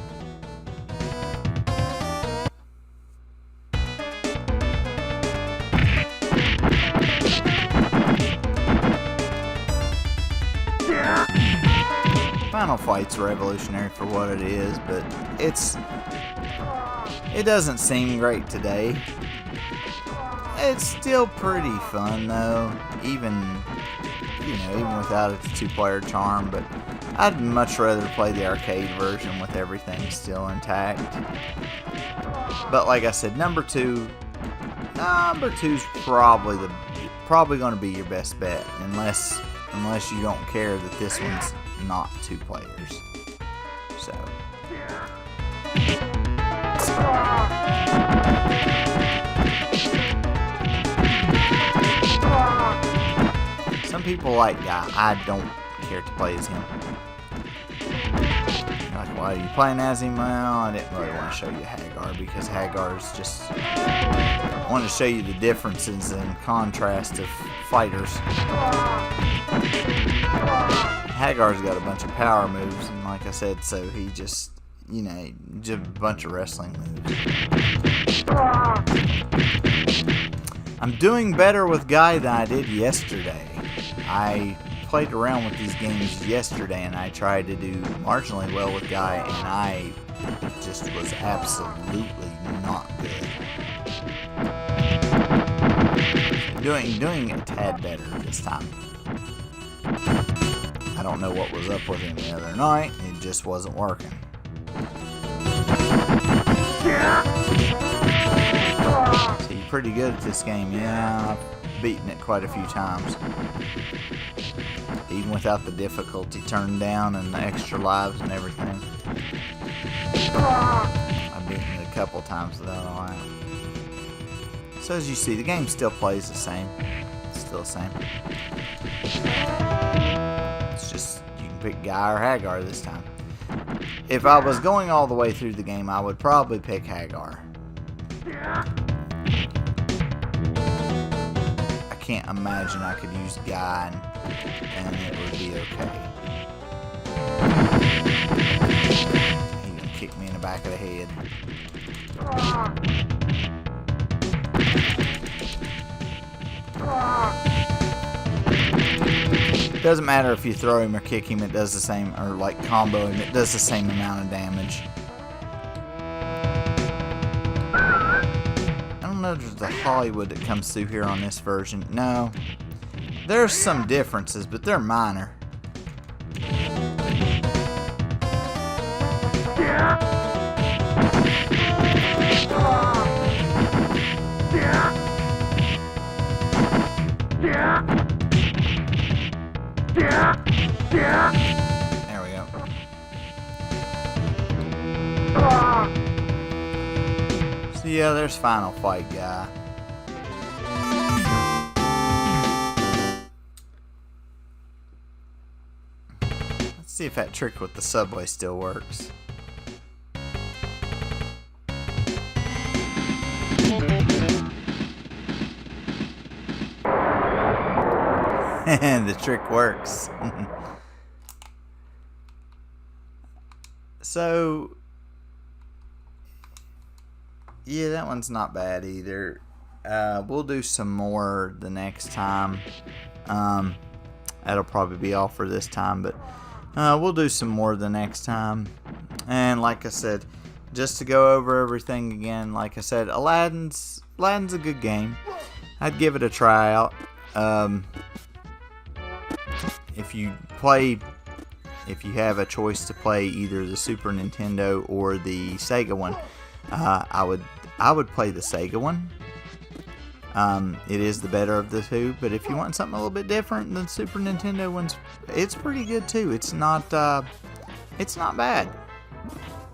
Final Fight's revolutionary for what it is, but it doesn't seem great today. It's still pretty fun though, even without its 2-player charm, but I'd much rather play the arcade version with everything still intact. But like I said, number 2 Number 2's probably going to be your best bet, unless you don't care that this one's not 2 players. So. Some people like Guy. I don't care to play as him. Like, why are you playing as him? Well, I didn't really want to show you Hagar because Hagar's just... I want to show you the differences in contrast of fighters. Hagar's got a bunch of power moves, and like I said, so he just, you know, just a bunch of wrestling moves. I'm doing better with Guy than I did yesterday. I played around with these games yesterday, and I tried to do marginally well with Guy, and I just was absolutely not good. Doing a tad better this time. I don't know what was up with him the other night. It just wasn't working. See, you're pretty good at this game. Yeah, I've beaten it quite a few times. Even without the difficulty turned down and the extra lives and everything. I've beaten it a couple times without a life. So as you see, the game still plays the same. It's still the same. It's just, you can pick Guy or Hagar this time. If I was going all the way through the game, I would probably pick Hagar. I can't imagine I could use Guy and it would be okay. He can kick me in the back of the head. Doesn't matter if you throw him or kick him, it does the same, or like combo him, it does the same amount of damage. I don't know if there's the Hollywood that comes through here on this version. No. There's some differences, but they're minor. There we go. So yeah, there's Final Fight Guy. Let's see if that trick with the subway still works. The trick works. So, yeah, that one's not bad either. We'll do some more the next time. That'll probably be all for this time, but we'll do some more the next time. And like I said, just to go over everything again, like I said, Aladdin's a good game. I'd give it a try out. If you have a choice to play either the Super Nintendo or the Sega one, I would play the Sega one. It is the better of the two, but if you want something a little bit different, the Super Nintendo one's it's pretty good too. It's not bad.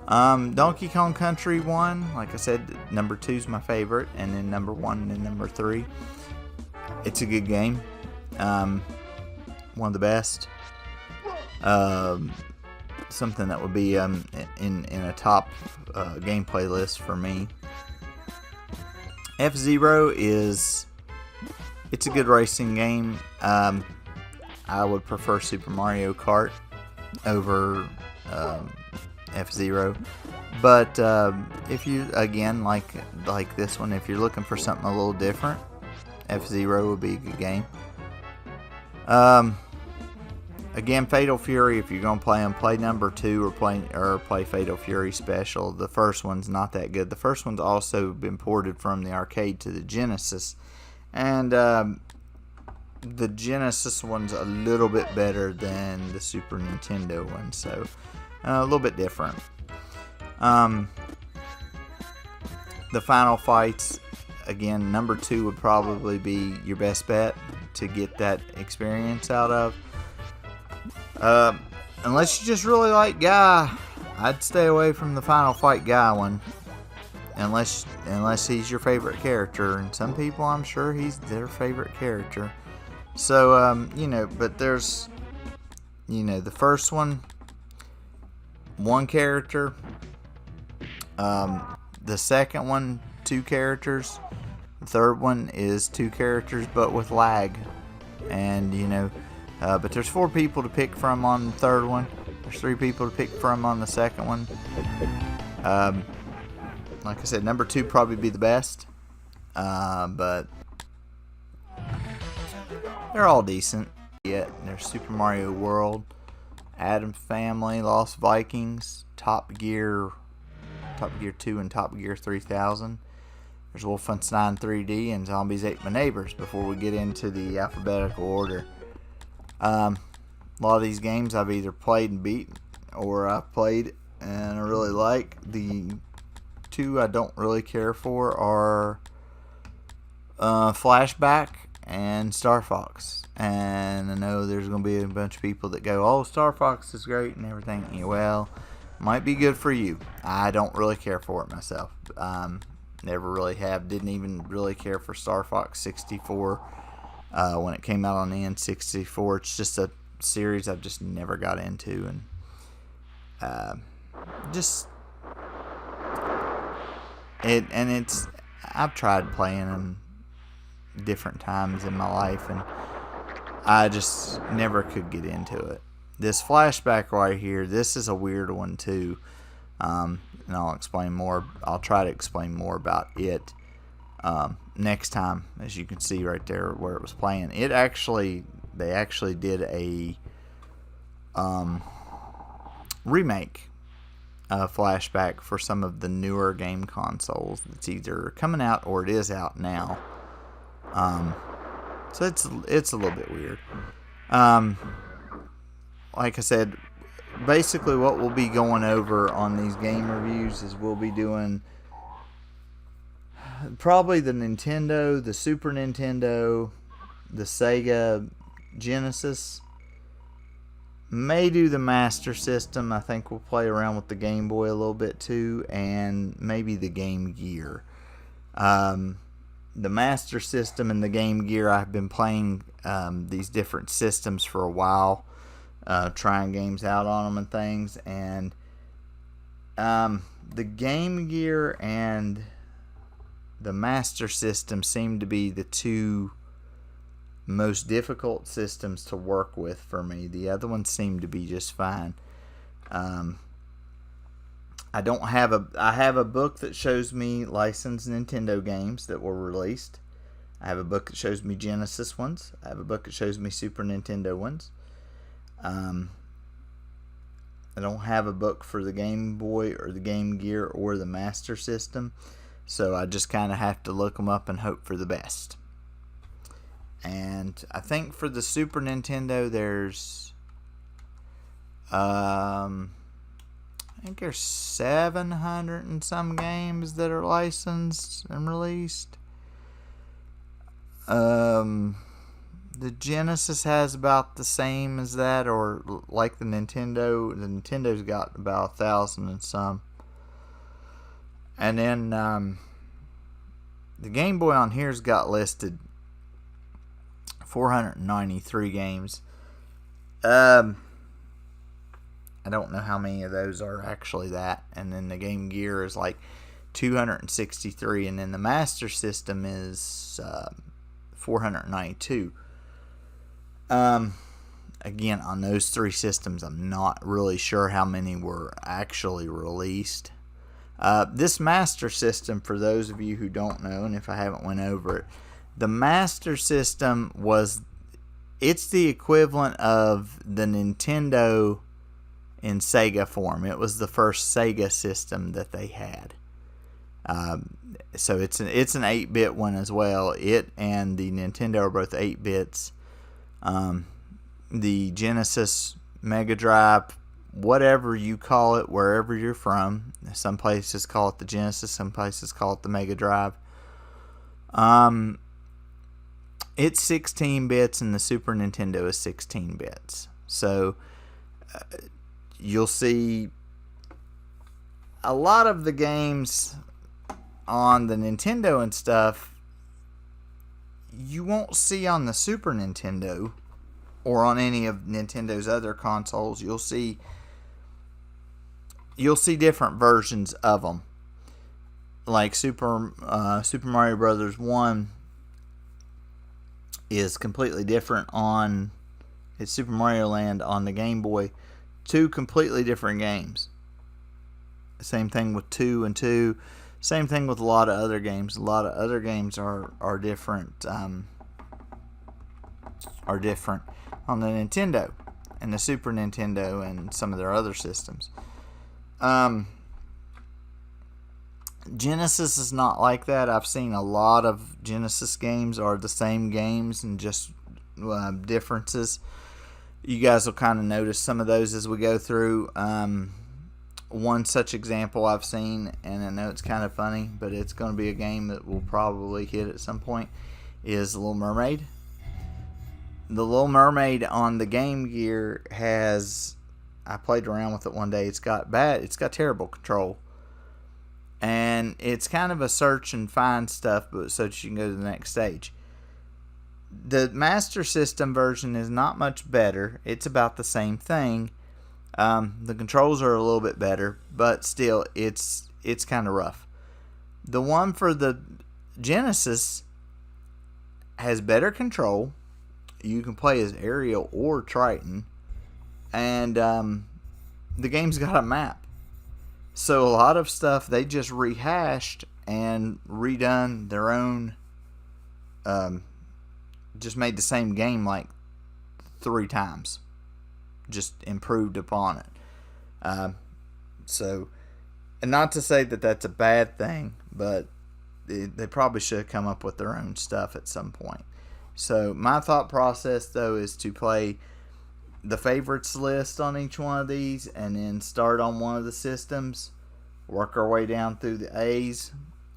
Donkey Kong Country 1, like I said, number 2 is my favorite, and then number 1 and number 3. It's a good game. One of the best. Something that would be in a top gameplay list for me. F-Zero it's a good racing game. I would prefer Super Mario Kart over F-Zero, but if you, again, like this one, if you're looking for something a little different, F-Zero would be a good game. Again, Fatal Fury, if you're gonna play them, play number 2 or play Fatal Fury Special. The first one's not that good. The first one's also been ported from the arcade to the Genesis, and the Genesis one's a little bit better than the Super Nintendo one, so a little bit different. The Final Fights, again, number 2 would probably be your best bet to get that experience out of. Unless you just really like Guy, I'd stay away from the Final Fight Guy one. Unless he's your favorite character, and some people, I'm sure he's their favorite character. So, but there's, the first one character. The second one, 2 characters. The third one is 2 characters, but with lag. And, but there's 4 people to pick from on the third one. There's 3 people to pick from on the second one. Like I said, number 2 probably be the best, but they're all decent. There's Super Mario World, Addams Family, Lost Vikings, Top Gear 2 and Top Gear 3000. There's Wolfenstein 3D and Zombies Ate My Neighbors before we get into the alphabetical order. A lot of these games I've either played and beaten, or I've played and I really like. The 2 I don't really care for are Flashback and Star Fox. And I know there's going to be a bunch of people that go, oh, Star Fox is great and everything. Yeah, well, might be good for you. I don't really care for it myself. Never really have. Didn't even really care for Star Fox 64 when it came out on the N64. It's just a series I've just never got into. And I've tried playing them different times in my life, and I just never could get into it. This Flashback right here, this is a weird one too, and I'll explain more. I'll try to explain more about it next time. As you can see right there where it was playing, they actually did a remake Flashback for some of the newer game consoles. It's either coming out or it is out now. So it's a little bit weird. Like I said, basically what we'll be going over on these game reviews is we'll be doing probably the Nintendo, the Super Nintendo, the Sega Genesis. May do the Master System. I think we'll play around with the Game Boy a little bit too, and maybe the Game Gear. The Master System and the Game Gear, I've been playing these different systems for a while, trying games out on them and things. And the Game Gear and the Master System seem to be the 2 most difficult systems to work with for me. The other ones seem to be just fine. I have a book that shows me licensed Nintendo games that were released. I have a book that shows me Genesis ones. I have a book that shows me Super Nintendo ones. I don't have a book for the Game Boy or the Game Gear or the Master System, so I just kind of have to look them up and hope for the best. And I think for the Super Nintendo, there's I think there's 700 and some games that are licensed and released. The Genesis has about the same as that, or like the Nintendo. The Nintendo's got about 1,000 and some. And then the Game Boy on here's got listed 493 games. I don't know how many of those are actually that. And then the Game Gear is like 263, and then the Master System is 492. Again, on those 3 systems, I'm not really sure how many were actually released. This Master System, for those of you who don't know, and if I haven't went over it, the Master System it's the equivalent of the Nintendo in Sega form. It was the first Sega system that they had. So it's an 8-bit one as well. It and the Nintendo are both 8 bits. The Genesis, Mega Drive, whatever you call it, wherever you're from. Some places call it the Genesis, some places call it the Mega Drive. It's 16 bits and the Super Nintendo is 16 bits. So you'll see a lot of the games on the Nintendo and stuff you won't see on the Super Nintendo or on any of Nintendo's other consoles. You'll see different versions of them. Like Super Mario Brothers 1 is completely different on it's Super Mario Land on the Game Boy. Two completely different games. Same thing with 2 and 2. Same thing with a lot of other games. A lot of other games are different. Are different on the Nintendo and the Super Nintendo and some of their other systems. Genesis is not like that. I've seen a lot of Genesis games are the same games and just differences. You guys will kind of notice some of those as we go through. One such example I've seen, and I know it's kind of funny, but it's going to be a game that we'll probably hit at some point, is The Little Mermaid. The Little Mermaid on the Game Gear has, I played around with it one day, it's got terrible control. And it's kind of a search and find stuff, but so that you can go to the next stage. The Master System version is not much better. It's about the same thing. The controls are a little bit better, but still, it's kind of rough. The one for the Genesis has better control. You can play as Ariel or Triton, and the game's got a map. So a lot of stuff they just rehashed and redone their own. Just made the same game like 3 times. Just improved upon it. So, and not to say that that's a bad thing, but they probably should have come up with their own stuff at some point. So my thought process though is to play the favorites list on each one of these and then start on one of the systems, work our way down through the A's,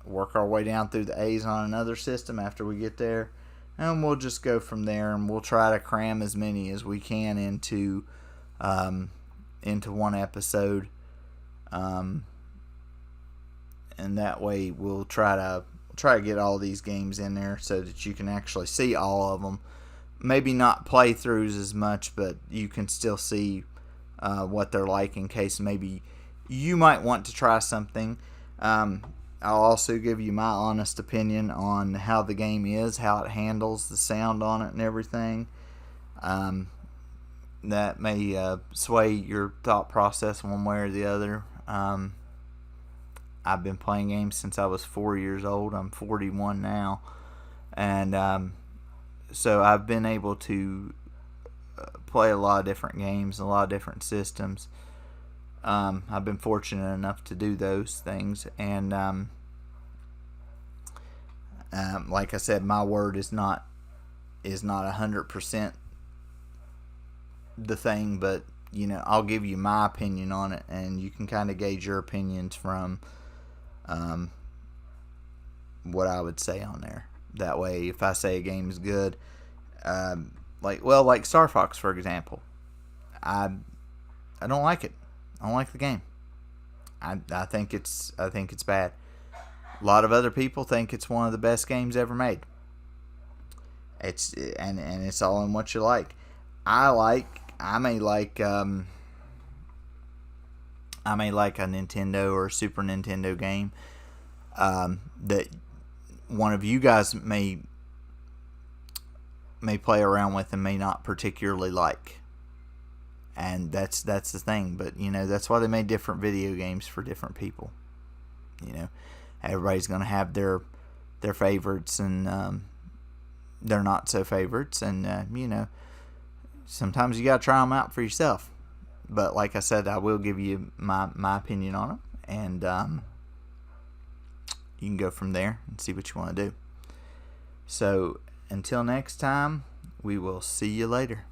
work our way down through the A's on another system after we get there, and we'll just go from there, and we'll try to cram as many as we can into one episode, and that way we'll try to get all these games in there so that you can actually see all of them. Maybe not playthroughs as much, but you can still see what they're like in case maybe you might want to try something. I'll also give you my honest opinion on how the game is, how it handles the sound on it and everything. That may sway your thought process one way or the other. I've been playing games since I was 4 years old. I'm 41 now. And so I've been able to play a lot of different games, a lot of different systems. I've been fortunate enough to do those things, and like I said, my word is not 100% the thing, but I'll give you my opinion on it, and you can kind of gauge your opinions from what I would say on there. That way, if I say a game is good, like Star Fox, for example, I don't like it. I don't like the game. I think it's bad. A lot of other people think it's one of the best games ever made. And it's all in what you like. I may like a Nintendo or Super Nintendo game that one of you guys may play around with and may not particularly like. And that's the thing, but that's why they made different video games for different people. Everybody's going to have their favorites and their not so favorites, and sometimes you got to try them out for yourself. But like I said, I will give you my opinion on them, and you can go from there and see what you want to do. So until next time, we will see you later.